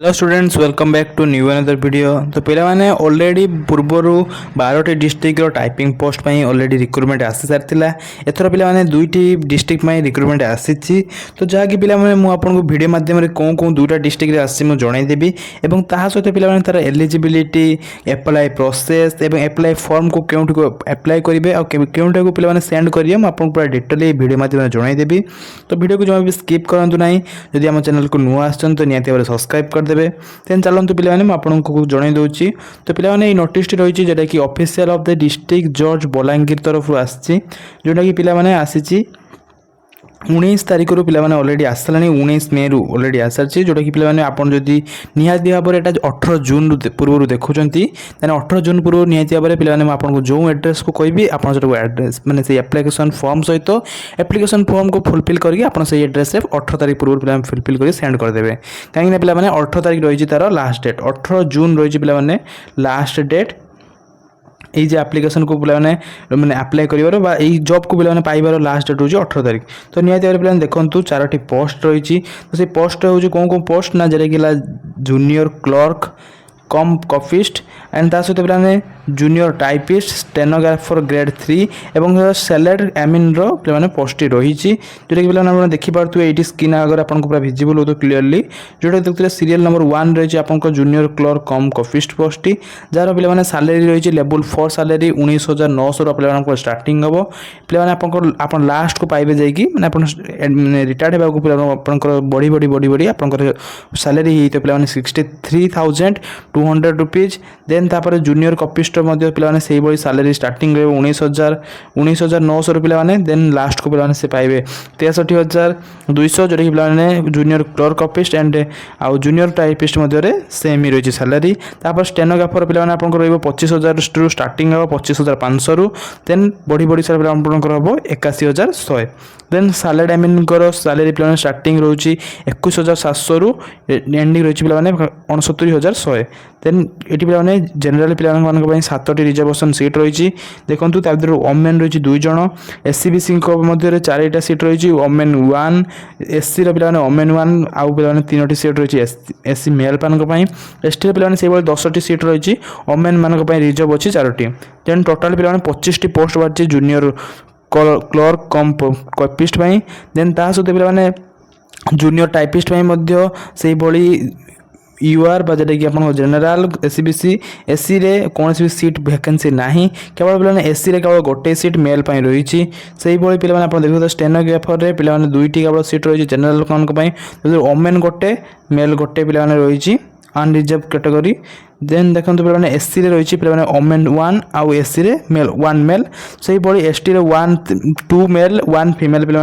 Hello students welcome back to new another video. तो पे already पूर्वर 12टी डिस्ट्रिक्टर टाइपिंग पोस्ट ऑलरेडी रिक्रुटमेंट आसी सारी एथर पे दुईटी डिस्ट्रिक्ट रिक्रुटमेंट आसी। तो जहाँकि पे मुझे वीडियो मध्यम कौन कौन दुईटा डिस्ट्रिक्ट आसी जनईदेवी और ता सहित पे तार एलिजिबिलिटी एप्लाई प्रोसेस और एप्लाई फॉर्म को क्यों एप्लाई करेंगे और क्यों पे सेंड करेंगे मुझे पूरा डिटेल वीडियो मध्यम जनईदेवी। तो वीडियो को जमा भी स्किप करूँ ना, जदि आम चैनल को नुआ आसन तो निहाती भाव सब्सक्राइब कर देबे। देन चलतु पे आपको जन दूसरी। तो पे नोटिस रही जोटा कि ऑफिशियल ऑफ द डिस्ट्रिक्ट जज बलांगीर तरफ आसी, जोटा कि पे आसी 19 तारिख रू पे ऑलरेडी आसला 19 मे रू ऑलरेडी आसार, जोटा कि पे आपड़ी निहाती भाव में 18 जून पूर्व देखुं 18 जून पूर्व निहाती भाव में पे आपको जो एड्रेस को कहि आप एड्रेस मैंने से एप्लिकेशन फॉर्म सहित एप्लिकेशन फॉर्म को फुलफिल करके आप एड्रेस 18 तारिख पूर्व पे फुलफिल कर सेंड करदे। कहीं पे 18 तारिख रही तार लास्ट डेट 18 जून रही पे लास्ट डेट ये जो एप्लिकेशन को पे मैंने अप्लाई कर जॉब को पे पाइबार लास्ट डेट हूँ 18 तारिख। तो निहाती भाव पे देखो 4टी पोस्ट रही। तो से पोस्ट हूँ कौन कौन पोस्ट ना जोटा कि जूनियर क्लर्क कम कॉफिस्ट एंड ता सहित पे जूनियर टाइपिस्ट स्टेनोग्राफर ग्रेड 3 और सैलरी एमिन पे पोस्ट रही, जोटा कि पे देखिपे ये स्क्रीन आगे आपको पूरा विजिबल हो तो क्लीयरली, जोटा देखते सीरियल नंबर 1 रही आपको junior clerk cum copyist post जार पे सैलरी रही लेवल 4 सैलरी 19,900 पे स्टार्टिंग हम पे लास्ट को पाइबे जाकि मैंने रिटायर्ड होगा बढ़ी बढ़ी बढ़ी बढ़ी आप सैलरी होते पे 63,200 रुपीज। देन तापर जूनियर कॉपिस्ट पे सैलरी स्टार्टिंग रहे 19,900 पे देन लास्ट को पे से पाइबे 63,200, जोटा कि पे जूनियर क्लर्क कॉपिस्ट एंड आउ जूनियर टाइपिस्ट सेम ही रही सैलरी। तापर स्टेनोग्राफर पे आपको 25,000 स्टार्टिंग हम 25,500 रु देन बढ़ी बढ़ी सारे हम 81,100। देन सैलरी एमिन सैलरी पे स्टार्टिंग रोचे 21,700 रु एंडिंग रही पे 69,100। देन ये पे जनरल पे 7टी रिजर्वेशन सीट रही। देखो तर ओमेन रही 2 जन, एससीबीसी 4टा सीट रही, ओमेन 1 एससी पे ओमेन 1 आउ पे 3टी सीट रही एससी मेल मान, एसटी पे से 10टी सीट रही, ओमेन मान रिजर्व अच्छी 4टी। देन टोटाल पे 25टी पोस्ट बाहरी junior clerk cum copyist. Then ता सहित पे जूनियर टाइपिस्ट से भाई यूआर जोटा कि आप जनरल एससीबीसी एससी रे कौन भी सीट वैकेंसी ना, केवल पे एससी रे केवल गोटे सीट मेल रही। से भाई पे आप देखते स्टेनोग्राफर पे 2टी केवल सीट रही जनरल मान, ओमेन गोटे मेल गोटे पे रही अनरिजर्व कैटेगरी। देन देखो पे एससी रे रही पे ओमेन 1 आउ एससी रे मेल 1 मेल, से भाई एसटी रे 1 2 मेल 1 फीमेल पे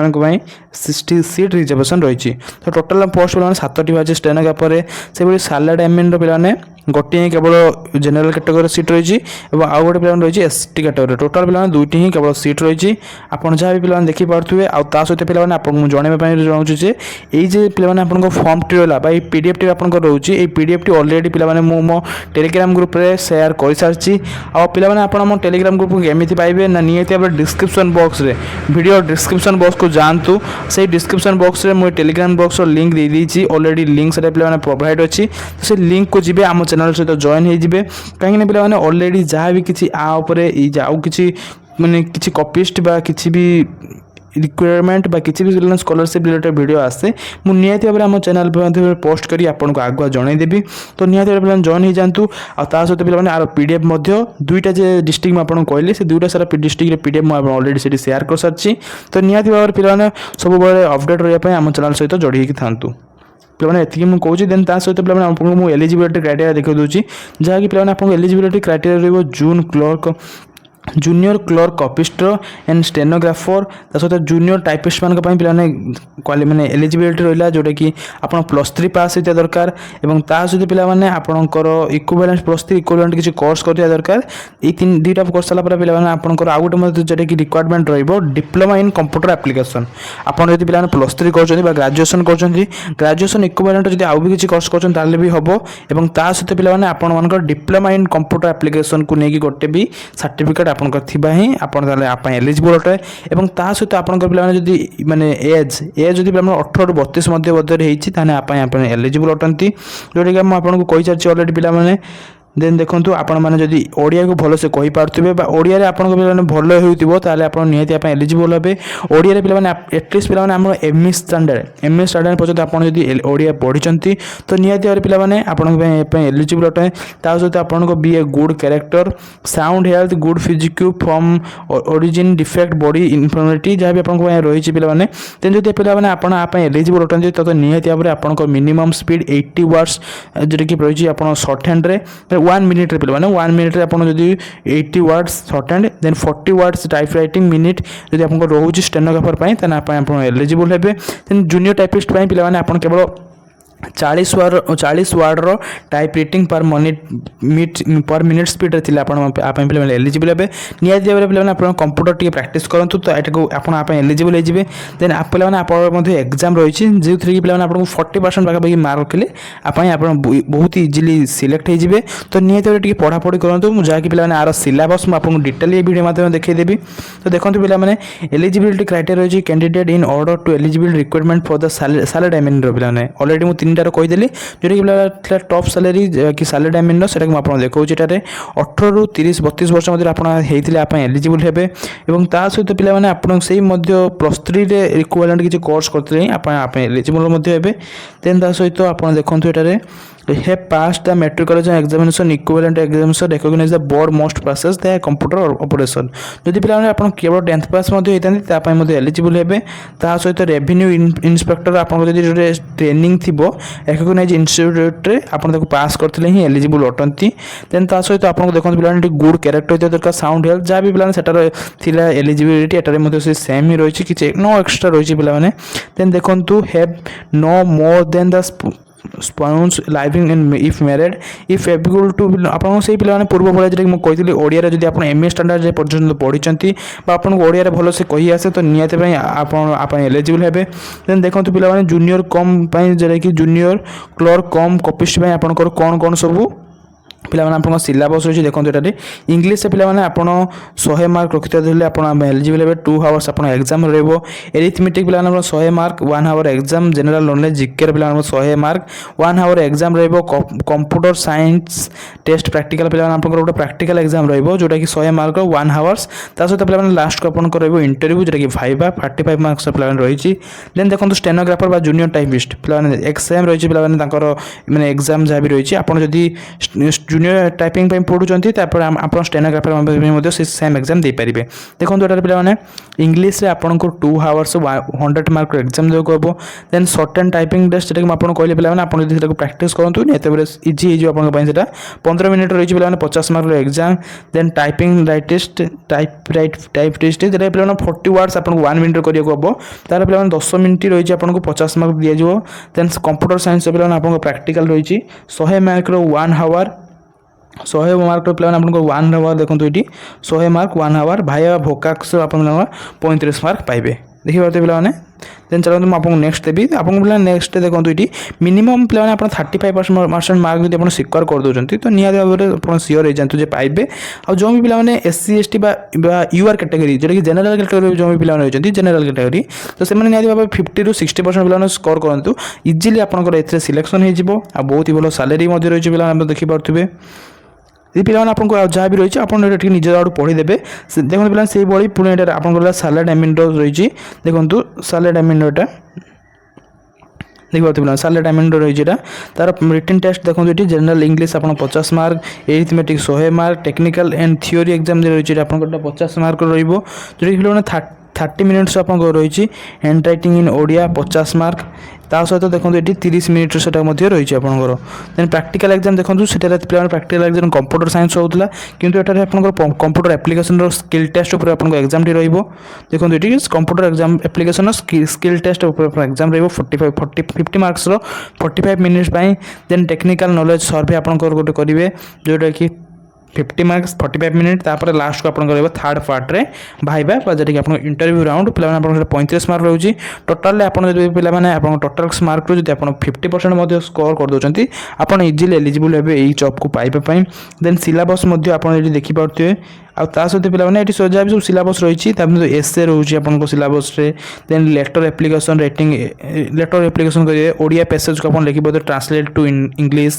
60 सीट रिजर्वेशन रही। तो टोटाल पोस्ट पे 7टी बाहर स्टेनोग्राफर से भाई सैलरी एमिन पे गोटे केवल जनरल कैटेगरी सीट रही आउ गोटे पे रही एसटी कैटेगरी। टोटाल पे 2टी ही केवल सीट रही। आपड़ जहाँ भी पे देखिपे आ सहित पे आपको जनवाई चाहूँगी ये पे आप फर्म टी रहा पीडीएफ टी आप रोचे पीडीएफ टी ऑलरेडी पे मो टेलीग्राम ग्रुप रे शेयर कर सारी आप टेलीग्राम ग्रुप को केमी पाइबे ना निहाती भाव डिस्क्रिप्शन बॉक्स रे वीडियो डिस्क्रिप्शन बॉक्स को जातु से डिस्क्रिप्शन बॉक्स रे मुझे टेलीग्राम बॉक्स लिंक दे देती ऑलरेडी लिंक से पे प्रोवाइड अच्छी। से लिंक को जी आम चैनल सहित जॉइन होइजिबे कहीं पे ऑलरेडी जहाँ भी किसी आउ कि माने किसी कॉपिस्ट बा किसी भी रिक्वायरमेंट बा किसी भी स्कॉलरशिप रिलेटेड वीडियो आसे मु निहाती भाव आम चैनल पे पोस्ट करी आपको आगुआ जनईदेवी। तो निहाती भाव जॉइन हो जातु आ सहित पे आर पीडीएफ दुईटा जे डिस्ट्रिक्ट में आपको कहली से दुईटा सारा डिस्ट्रिक्ट पीडीएफ मुझे ऑलरेडी से शेयर कर सारी। तो निहाती भाव पे सब अपडेट रही आम चैनल सहित जोड़ी था पे ये मुझे देन ता सहित पे आपको एलिजिबिलिटी क्राइटेरिया देखा दूसरी, जहाँकि पे आपको एलिजिबिलिटी क्राइटेरिया रही जून clerk junior clerk copyist and stenographer सहित जूनियर टाइपिस्ट मान पे मैंने एलिजिबिलिटी रहा जोटा कि आप +3 पास होता दरकार और ता सहित पे आपंकर इक्विवेलेंट +3 इक्विवेलेंट किसी कोर्स करवा दरकार। ये 2टा कोर्स सारा पे आपंकर आउ गोटे जोटा कि रिक्वायरमेंट रही डिप्लोमा इन कंप्यूटर एप्लिकेशन। आपड़ जब पे +3 कर ग्रेजुएशन ग्रेजुएशन इक्विवेलेंट जब आउ भी किसी कोर्स कर भी हम और ता सहित पे आप डिप्लोमा इन कंप्यूटर एप्लिकेशन को लेकिन गोटे भी सर्टिफिकेट ଆପଣଙ୍କର ଥିବା ହିଁ ଆପଣ ତାହେଲେ ଆପଣ ଏଲିଜିବଲ୍ ଅଟେ। ଏବଂ ତା ସହିତ ଆପଣଙ୍କର ପିଲାମାନେ ଯଦି ମାନେ ଏଜ୍ ଯଦି ପିଲାମାନେ 18 ରୁ 32 ମଧ୍ୟରେ ହେଇଛି ତାହେଲେ ଆପଣ ଏଲିଜିବଲ୍ ଅଟନ୍ତି, ଯେଉଁଟାକି ମୁଁ ଆପଣଙ୍କୁ କହିସାରିଛି ଅଲରେଡ଼ି ପିଲାମାନେ। ଦେନ୍ ଦେଖନ୍ତୁ ଆପଣମାନେ ଯଦି ଓଡ଼ିଆକୁ ଭଲସେ କହିପାରୁଥିବେ ବା ଓଡ଼ିଆରେ ଆପଣଙ୍କ ପିଲାମାନେ ଭଲ ହେଉଥିବ ତାହେଲେ ଆପଣ ନିହାତି ଆପଣ ଏଲିଜିବଲ୍ ହେବେ। ଓଡ଼ିଆରେ ପିଲାମାନେ ଆଟଲିଷ୍ଟ ପିଲାମାନେ ଆମର ଏମ୍ଇ ଷ୍ଟାଣ୍ଡାର୍ଡ଼ ପର୍ଯ୍ୟନ୍ତ ଆପଣ ଯଦି ଓଡ଼ିଆ ପଢ଼ିଛନ୍ତି ତ ନିହାତି ଭାବରେ ପିଲାମାନେ ଆପଣଙ୍କ ପାଇଁ ଏଲିଜିବଲ୍ ଅଟେ। ତା ସହିତ ଆପଣଙ୍କ ବି a good character, sound health, good physique from origin, defect, body infirmity ଯାହା ବି ଆପଣଙ୍କ ପାଇଁ ରହିଛି ପିଲାମାନେ। ତେଣୁ ଯଦି ପିଲାମାନେ ଆପଣ ଆ ପାଇଁ ଏଲିଜିବଲ୍ ଅଟନ୍ତି ତ ନିହାତି ଭାବରେ ଆପଣଙ୍କ ମିନିମମ୍ ସ୍ପିଡ୍ 80 ୱାର୍ଡସ୍ ଯେଉଁଟାକି ରହିଛି ଆପଣ ସର୍ଟ ହ୍ୟାଣ୍ଡରେ 1 ମିନିଟ୍ରେ ପିଲାମାନେ 1 ମିନିଟ୍ରେ ଆପଣ ଯଦି 80 ୱାର୍ଡସ୍ ସର୍ଟ ହ୍ୟାଣ୍ଡ ଦେନ୍ 40 ୱାର୍ଡସ୍ ଟାଇପ୍ ରାଇଟିଂ ମିନିଟ୍ ଯଦି ଆପଣଙ୍କର ରହୁଛି ଷ୍ଟେନୋଗ୍ରାଫର ପାଇଁ ତାହେଲେ ଆପଣ ଏଲିଜିବଲ୍ ହେବେ। ଦେନ୍ ଜୁନିୟର ଟାଇପିଷ୍ଟ ପାଇଁ ପିଲାମାନେ ଆପଣ କେବଳ 40 ୱାର୍ଡ଼ର type writing per minute speed थे आप एलिजिबल हे। निहाती भाव में पे कंप्यूटर टी प्राक्ट करूँ तो यहाँ आप एलिजिबल हो। देन आप पे एग्जाम रही जो थी पे आपको 40% पाखापाखि मार्क रखिले आप बहुत इजिली सिलेक्ट हो। तो निहाती भाव पढ़ापढ़ी करूँ जहाँकि पे आर सिलेबस मुझे डिटेल वीडियो माध्यम देखीदेवी। तो देखो पे एलिजिबिलिटी क्राइटेरिया रही candidate in order to eligible requirement for the salary डायमंड पे ऑलरेडी मुझे 3टार कहीदेली जोटा कि टॉप सैलरी कि सैलरी डायमंड से आपको देखा 18 ରୁ 30-32 वर्ष मध्य आप एलिजिबल हे। सहित पे आप प्लस 3 इक्विवेलेंट किसी कोर्स करते आप एलिजिबल हे। देन सहित आप देखो ये have passed the metrology examination equivalent examination recognize the board most process the computer operation जदि पे आप केवल 10th पास होती एलिजिबल हे। सहित रेवेन्यू इन्स्पेक्टर आपको ट्रेनिंग थी रिकग्नाइज इंस्टीट्यूट आप पास करते ही एलिजिबल अटंती। देन सहित आपको देखो पे गुड कैरेक्टर दरकार साउंड हेल्थ जहाँ भी पे एलिजिबिलिटी एटार से सेम ही रही कि नो एक्सट्रा रही पे। देन देखो have no more than the spouse living in if married if eligible to आपको से पे पूर्व भाई जी मुझे ओडिया जब आप एमए स्टैंडर्ड पर्यटन पढ़ी आपको ओडिया भल से कही आसे तो निहाती आप एलिजिबल हे। देन देखो पे जूनियर कम जोटा कि जूनियर क्लर्क कम कपिस्ट आपंकर कौन कौन सब पे आप सिलेबस रही देखो ये इंग्लीश से पे आप 100 मार्क रखते आप एलिजिबल हे। 2 आवर्स आप एग्जाम एरिथमेटिक पे 100 mark 1 hour exam general knowledge GK पे 100 mark 1 hour exam computer science test practical पे आप गोटे प्रैक्टिकल एग्जाम रोटा कि 100 मार्क 1 आवर्स सहित पे लास्ट को आपको इंटरव्यू जोटा कि भाइबा 45 मार्क्स पे रही। देन देखो स्टेनोग्राफर जूनियर टाइपिस्ट पे एक्सएम रही पे एग्जाम जहाँ भी रही आप जूनियर टाइपिंग पढ़ुंट आप स्टेनोग्राफर से सेम एग्जाम दे पारे। देखो ये पे इंग्लीश आपको 2 आवर्स 100 मार्क एग्जाम देको हम। देन सर्ट एंड टाइपिंग टेस्ट जो आपको कहले पे आप प्राक्ट करूँ निहत इजी हो 15 मिनट रही पे 50 मार्क एग्जाम। देन टाइपिंग राइटिस्ट टाइप टेस्ट जो पे 40 वर्ड्स आपको 1 मिनट करने हम तार पे 10 मिनट रही आपको 50 मार्क दिज्व। देन कंप्यूटर साइंस पे आपको प्रैक्टिकल रही 100 मार्क 1 आवर 100 मार्क पे आपको 1 आवर देखो ये 100 मार्क 1 आवर भाई भोकाक्स आप 35 मार्क पाइबे देखिए पे। देन चलो मैं आपको नेक्स्ट देवी आपको पे नेक्स्ट देखो ये मिनिमम पे आप 35% मार्क जब आप सिक्योर कर दौरान तो निहत भाव में आप सियोर हो जातु पाइबे। आ जो भी पे SC ST यूआर कैटेगरी जोटा कि जनरल कैटेगरी जो भी पे रही जनरल कैटेगरी तो से निहत भाव 50 ରୁ 60% पे स्कोर करूँ इजिली आपंकर सिलेक्शन हो बहुत ही भल सैलरी रही पे देखिपे। ये पे आपको जहाँ भी रही आप निज आड़ पढ़ीदे देखो पे से भाई पुणी आप सैलरी डायमंड रही देखो सैलरी डायमंड यहाँ देखिए सैलरी डायमंड रही तार रिटन टेस्ट देखो ये जनरल इंग्लीश आप 50 mark arithmetic 100 mark technical and theory exam रही आप 50 मार्क रोटा 30 मिनिट्स आप रही hand writing in Odia 50 mark सहित देखो ये 30 मिनिट से रही आपंकर। देन प्रैक्टिकल एग्जाम देखो पे प्रैक्टिकल एग्जाम कंप्यूटर साइंस होता किंतु एटारे आपंकर कंप्यूटर एप्लिकेशन स्किल टेस्ट उपर आपको एग्जाम रही देखो ये computer exam application skill test exam रही 50 marks 45 minutes. Then technical knowledge सर्वे आपंकर गोटे करेंगे जोटा कि 50 मार्क्स 45 मिनिट तापर लास्ट को आपको थर्ड पार्ट रे भाइबा जैसे कि इंटरव्यू राउंड पे 35 मार्क रही टोटाल पे टोटाल मार्क जो 50% स्कोर कर दौरान आप इजिली एलिजिबल हे यही जॉब को पाइबा। देन सिलेबस आप देखिपे ଆଉ ତା ସହିତ ପିଲାମାନେ ଏଠି ଯାହା ବି ସବୁ ସିଲାବସ୍ ରହିଛି ତା ଭିତରେ ଏସେ ରହୁଛି ଆପଣଙ୍କ ସିଲାବସ୍ରେ then letter application writing letter application କରିବେ ଓଡ଼ିଆ ପ୍ୟାସେଜକୁ ଆପଣ ଲେଖିବେ translate to English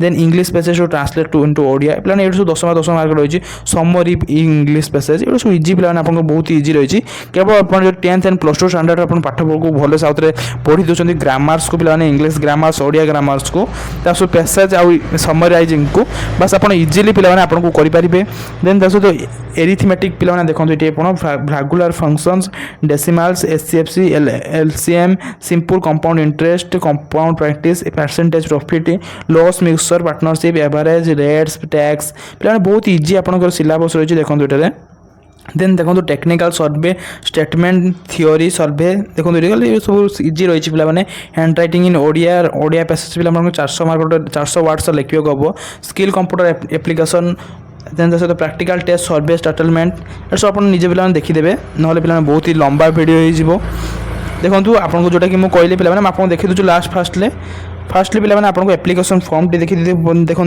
then English ପ୍ୟାସେଜକୁ ଟ୍ରାନ୍ସଲେଟ୍ ଟୁ ଇଣ୍ଟୁ ଓଡ଼ିଆ ପିଲାମାନେ ଏଇଠି ସବୁ 10 ମାର୍କ ରହିଛି ସମରି ଇଂଲିଶ ପ୍ୟାସେଜ ଏଗୁলো ସବୁ ଇଜି ପିଲାମାନେ ଆପଣଙ୍କ ବହୁତ ଇଜି ରହିଛି କେବଳ ଆପଣ ଯଦି 10th and plus two standard ଆପଣ ପାଠକୁ ଭଲସେ ଆଉଥରେ ପଢ଼ି ଦେଉଛନ୍ତି ଗ୍ରାମାର୍ସକୁ ପିଲାମାନେ ଇଂଲିଶ ଗ୍ରାମାର୍ସ ଓଡ଼ିଆ ଗ୍ରାମାର୍ସକୁ ତା ସବୁ ପ୍ୟାସେଜ ଆଉ ସମରାଇଜିଂକୁ ବାସ୍ ଆପଣ ଇଜିଲି ପିଲାମାନେ ଆପଣଙ୍କୁ କରିପାରିବେ ଦେନ୍ ତା ସହିତ ଏରିଥମେଟିକ୍ ପିଲାମାନେ ଦେଖନ୍ତୁ ଏଠି ଆପଣ ଭାଗୁଲାର ଫଙ୍କସନ୍ସ ଡେସିମାଲ୍ସ ଏସିଏଫସି LCM simple compound interest compound practice percentage profit loss mixture partnership average rates tax ପିଲାମାନେ ବହୁତ ଇଜି ଆପଣଙ୍କର ସିଲାବସ୍ ରହିଛି ଦେଖନ୍ତୁ ଏଠାରେ ଦେନ୍ ଦେଖନ୍ତୁ technical survey statement theory survey ଦେଖନ୍ତୁ ଏଠି ଏ ସବୁ ଇଜି ରହିଛି ପିଲାମାନେ hand writing in Odia passage ପିଲାମାନଙ୍କୁ 400 ମାର୍କ 400 ୱାର୍ଡ଼ସ ଲେଖିବାକୁ ହେବ ସ୍କିଲ୍ କମ୍ପ୍ୟୁଟର ଆପ୍ଲିକେସନ୍ ଦେନ୍ ତା ସହିତ ପ୍ରାକ୍ଟିକାଲ ଟେଷ୍ଟ ସର୍ଭେ ଷ୍ଟେଟଲମେଣ୍ଟ ଏଟା ସବୁ ଆପଣ ନିଜେ ପିଲାମାନେ ଦେଖିଦେବେ ନହେଲେ ପିଲାମାନେ ବହୁତ ହି ଲମ୍ବା ଭିଡ଼ିଓ ହେଇଯିବ ଦେଖନ୍ତୁ ଆପଣଙ୍କୁ ଯେଉଁଟାକି ମୁଁ କହିଲି ପିଲାମାନେ ମୁଁ ଆପଣଙ୍କୁ ଦେଖି ଦେଉଛି फार्स्टली पे आपको एप्लिकेशन फॉर्म टी देखी देखूँ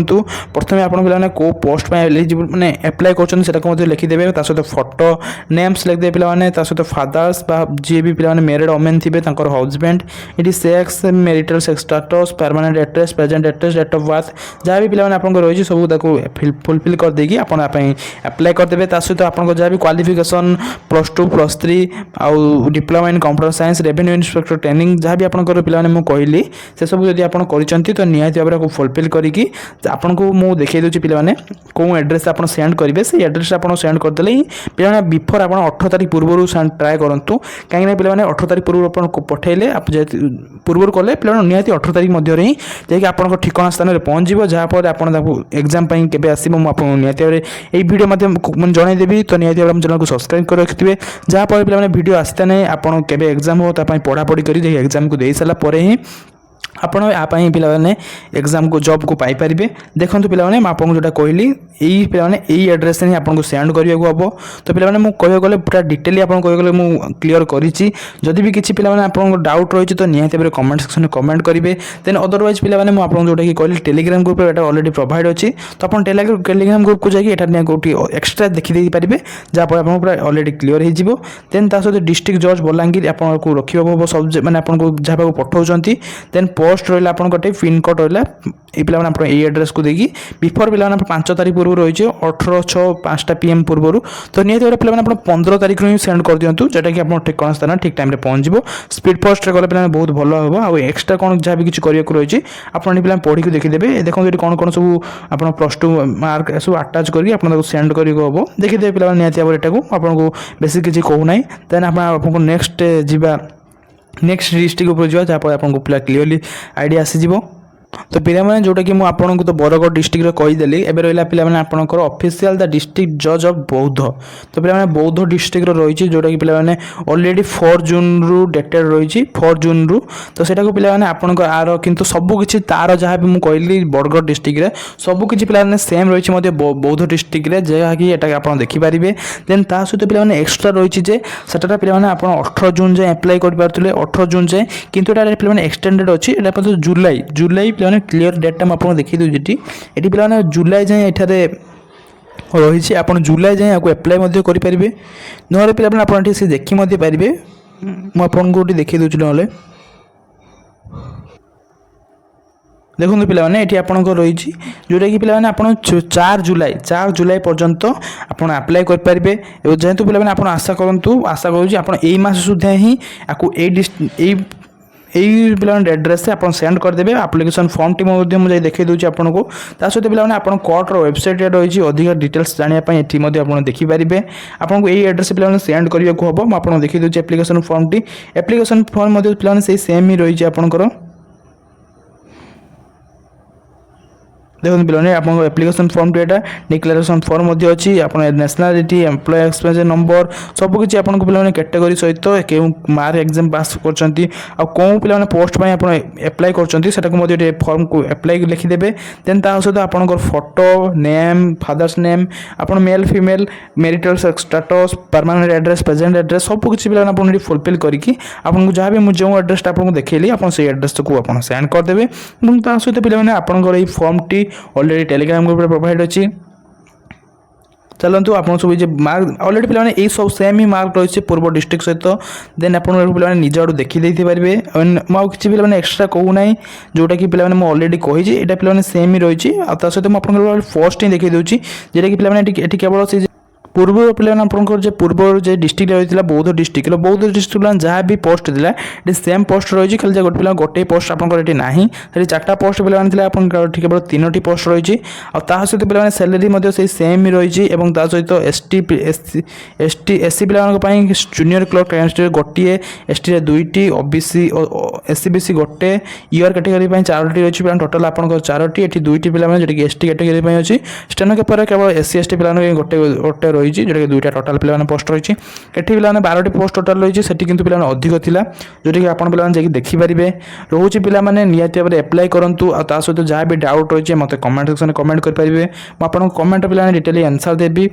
प्रथम आप कौ पोस्ट एलिजिबल मैंने एप्लाय कर लिखिदेवे सहित फोटो नेम्स लिखिदे पे सहित फादर्स जी भी पे मेरिड ओमेन थे हजबैंड ये sex marital sex status permanent address present address date of birth जहाँ भी पे आपको रही सब फुलफिल करदेकि एप्लाय करदे सहित आप जहाँ भी क्वालिफिकेशन +2 +3 आउ diploma in computer science revenue inspector training जहाँ भी आपंकर पे कहली से सब जब आप तो निहाती भाव में फुलफिल करके आपन को मुझे देखी दूसरी पे कौन एड्रेस आप सेंड करेंगे से एड्रेस आप सेंड करदे ही पे बिफोर आप 18 तारीख पूर्व ट्राए करूँ कहीं पे 18 तारीख पूर्व पठेले पूर्व कले पे निहाती 18 तारीख मध्य ही जाकि आप ठिकाना स्थान में पहुँच जहाँफल आप एग्जाम के आसो मुझे निहाती भाव में भिडियो माध्यम जनईदेवी तो निहाती भाव चैनल को सब्सक्राइब कर रखिए जहाँफल पे भिडियो आसता नहीं आपड़ के एग्जाम हो पढ़ापढ़ी कर एग्जाम को दे सारापर ही आपण आपाई पे एग्जाम को जॉब को पाइपर देखो पे आपको जोटा कहली यही पे एड्रेस ही आपको सेंड करने को हम तो पे कह गले पूरा डिटेली आप कह मुझे क्लीयर करी जदि भी किसी पे आपको डाउट रही तो निहाती भाव कमेंट सेक्शन में कमेंट करेंगे देन अदरवाइज पे आपको जोटा कि कहली टेलीग्राम ग्रुप अलरेडी प्रोवाइड अच्छी तो आप टेलीग्राम ग्रुप को जाकि कौटी एक्सट्रा देखी पारे जहाँपर आप पूरा अलरेडी क्लीयर हो देन सहित डिस्ट्रिक्ट जज बलांगीर आपको रखा हम सब्जेक्ट मैंने आपको जहाँ पठाऊँ देन पोस्ट रहा आपटे पिन कोड रहा ये पे आप एड्रेस को देखिए बिफोर पे 5 तारीख पूर्व रही है 18:05 PM पूर्व तो निहत पे 15 तारीख ही सेंड कर दिंतु जोटा कि आप ठिकाना स्थान ठीक टाइम पहुँच स्पीड पोस्ट गले पे बहुत भल हम आउ एक्सट्रा कौन जहाँ भी किसी करने रही है आप पढ़ी देखीदे देखो ये कौन कौन सब आप +2 मार्क सब आटाच करके सेंड कर हम देखीदे पे निहत भाव यहाँ आपको बेसी किसी कहूना देन आपको नेक्स्ट जीवा नेक्स्ट डिस्ट्रिक्ट उपर जावा जहाँ आपको पूरा क्लीयरली आइडिया आसीजिवो तो पे जोटा कि मुझे तो बरगढ़ डिस्ट्रिक्ट कहीदेली एवं रहा पे आपंकर ऑफिशियल द डिस्ट्रिक्ट जज ऑफ बौद्ध तो पे बौद्ध डिस्ट्रिक्ट रही जोटा कि पे ऑलरेडी 4 जून रु डेटेड रही 4 जून रु तो सेटा को पे आपंकर आर किंतु सबकि तार जहाँ भी मुझे कहली बरगढ़ डिस्ट्रिक्ट सबकि पे सेम रही बौद्ध डिस्ट्रिक्ट जहाँकि आप देखिपारे देन ता सहित पे एक्सट्रा रही है सेटा पे आप 18 जून जाए एप्लाय कर 18 जून जाए किंतु पे एक्सटेंडेड अच्छी जुलाई जुलाई पे क्लीयर डेटा मुझे देखी दूसरी ये पे जुलाई जाए एठारे रही आप जुलाई जाए आपको एप्लाय करेंगे ना पे आप से देखी पारे मुझे देखी दूसरी ना देखो पे ये आपंकर रही जोटा कि पे 4 जुलाई पर्यंत आप आप्लाय करेंगे जेहेतु पे आप आशा करूँ आशा करूँ सुधा ही आपको यही पे एड्रेस से आप सेंड करदे आप्लिकेशन फॉर्म टी मुझे देखी दूसरी आपको सहित पे आप कोर्टर वेबसाइट रही अधिक डिटेल्स जानापी ये देखिपारे आपको यही एड्रेस पे सेंड करने को हम आपको देखी दूसरी application form T application form पे सेम ही रही आपंकर देखो पे आप application form T declaration form अच्छी आप नेशनालिटी एम्प्लॉय एक्सपेंस नंबर सबकि आपको पे कैटेगरी सहित क्यों मार्क एग्जाम पास कर कौन पे पोस्ट आप एप्लाय कर फॉर्म को एप्लाय लिखिदेवे देन सहित आप फोटो नेम फादर्स नेम आप male female marital status permanent address present address सबकि पे आप फुलफिल करके आपको जहाँ भी मुझे जो एड्रेस आपको देखिए आप एड्रेस को आप सेंड करदे सहित पे आपंकर form T already Telegram group रे प्रोवाइड अच्छी चलतु आप सब ये मार्क अलरेडी पिलाने यही सब सेम ही मार्क रही पूर्व डिस्ट्रिक्ट सहित देन आप पे निज आड़ देखी पारे मुझे किसी पे एक्सट्रा कहूना जोटा कि पे मुझे अलरेडी कही यहाँ पे सेम ही रही सहित मुझे फर्स्ट ही देखी दूसरी जेटा कि पे केवल से पूर्व पे आपंकर पूर्व जो डिस्ट्रिक्ट रही है बौद्ध डिस्ट्रिक्ट बौद्ध डिस्ट्रिक्ट जहाँ भी पोस्ट था ये सेम पोस्ट रही है खाली गोटे पे गोटे पोस्ट आपंकर ना चार्टा पोस्ट पे आप केवल 3टी पोस्ट रही सहित पे सैलरी से सेम ही रही सहित एससी पे जूनियर क्लर्क कैंडिडेट गोटे एसटी 2टी ओबीसी एससी बीसी गोटे ईयर कैटेगरी 4टी रही टोटाल आप 4टी ये 2टी पे जोटा कि एसटी कैटेगरी अच्छी स्टेनो पर केवल एससी एसटी पे गोटे गोटे रही जोटा कि 2टा टोटाल पे पोस्ट रही ये पे 12टी पोस्ट टोटाल रही है किंतु पे अधिक थिला जोटा कि आप पे देखिपारे रोचे पे निहाती भाव एप्लाय करूँ सहित जहाँ भी डाउट रही है मतलब कमेंट सेक्शन में कमेंट करेंगे मुझे कमेंट पे डिटेल आंसर देवी।